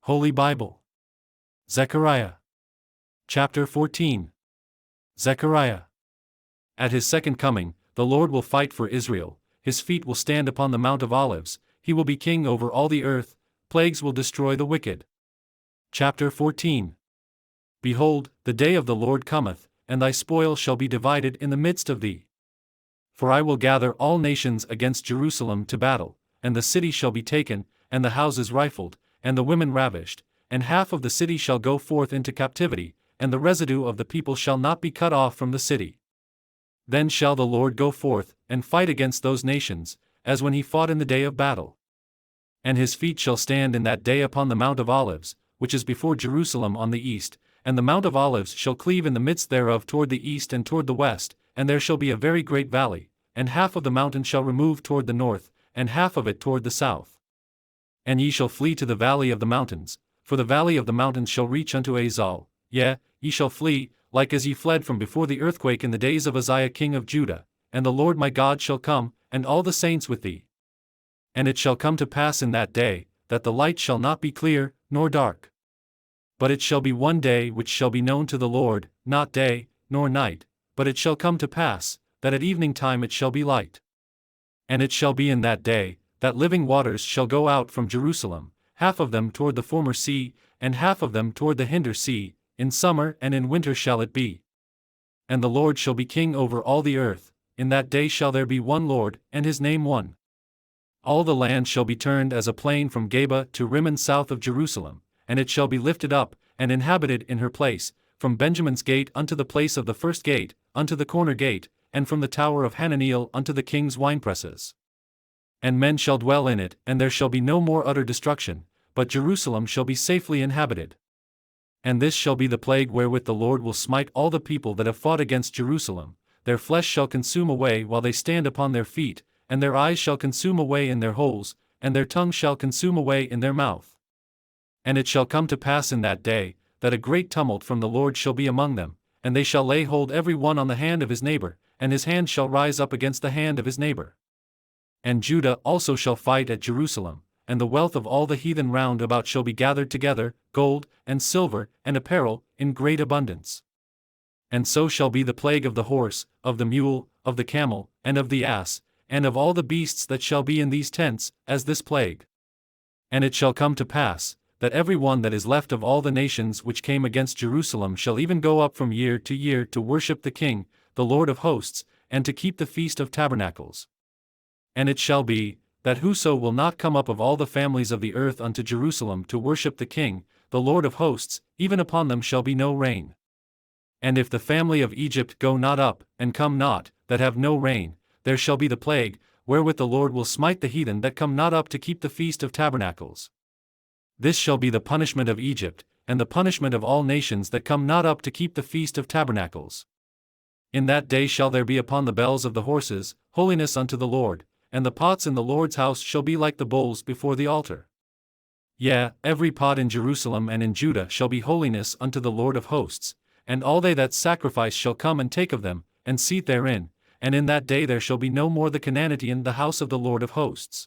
Holy Bible. Zechariah. Chapter 14. Zechariah. At his second coming, the Lord will fight for Israel, his feet will stand upon the Mount of Olives, he will be king over all the earth, plagues will destroy the wicked. Chapter 14. Behold, the day of the Lord cometh, and thy spoil shall be divided in the midst of thee. For I will gather all nations against Jerusalem to battle, and the city shall be taken, and the houses rifled, and the women ravished, and half of the city shall go forth into captivity, and the residue of the people shall not be cut off from the city. Then shall the Lord go forth, and fight against those nations, as when he fought in the day of battle. And his feet shall stand in that day upon the Mount of Olives, which is before Jerusalem on the east, and the Mount of Olives shall cleave in the midst thereof toward the east and toward the west, and there shall be a very great valley, and half of the mountain shall remove toward the north, and half of it toward the south. And ye shall flee to the valley of the mountains, for the valley of the mountains shall reach unto Azal, yea, ye shall flee, like as ye fled from before the earthquake in the days of Uzziah king of Judah, and the Lord my God shall come, and all the saints with thee. And it shall come to pass in that day, that the light shall not be clear, nor dark. But it shall be one day which shall be known to the Lord, not day, nor night, but it shall come to pass, that at evening time it shall be light. And it shall be in that day, that living waters shall go out from Jerusalem, half of them toward the former sea, and half of them toward the hinder sea, in summer and in winter shall it be. And the Lord shall be king over all the earth, in that day shall there be one Lord, and his name one. All the land shall be turned as a plain from Geba to Rimmon south of Jerusalem, and it shall be lifted up, and inhabited in her place, from Benjamin's gate unto the place of the first gate, unto the corner gate, and from the tower of Hananiel unto the king's winepresses. And men shall dwell in it, and there shall be no more utter destruction, but Jerusalem shall be safely inhabited. And this shall be the plague wherewith the Lord will smite all the people that have fought against Jerusalem, their flesh shall consume away while they stand upon their feet, and their eyes shall consume away in their holes, and their tongue shall consume away in their mouth. And it shall come to pass in that day, that a great tumult from the Lord shall be among them, and they shall lay hold every one on the hand of his neighbor, and his hand shall rise up against the hand of his neighbor. And Judah also shall fight at Jerusalem, and the wealth of all the heathen round about shall be gathered together, gold, and silver, and apparel, in great abundance. And so shall be the plague of the horse, of the mule, of the camel, and of the ass, and of all the beasts that shall be in these tents, as this plague. And it shall come to pass, that every one that is left of all the nations which came against Jerusalem shall even go up from year to worship the King, the Lord of hosts, and to keep the Feast of Tabernacles. And it shall be, that whoso will not come up of all the families of the earth unto Jerusalem to worship the King, the Lord of hosts, even upon them shall be no rain. And if the family of Egypt go not up, and come not, that have no rain, there shall be the plague, wherewith the Lord will smite the heathen that come not up to keep the Feast of Tabernacles. This shall be the punishment of Egypt, and the punishment of all nations that come not up to keep the Feast of Tabernacles. In that day shall there be upon the bells of the horses, holiness unto the Lord, and the pots in the Lord's house shall be like the bowls before the altar. Yea, every pot in Jerusalem and in Judah shall be holiness unto the Lord of hosts, and all they that sacrifice shall come and take of them, and seat therein, and in that day there shall be no more the Canaanite in the house of the Lord of hosts.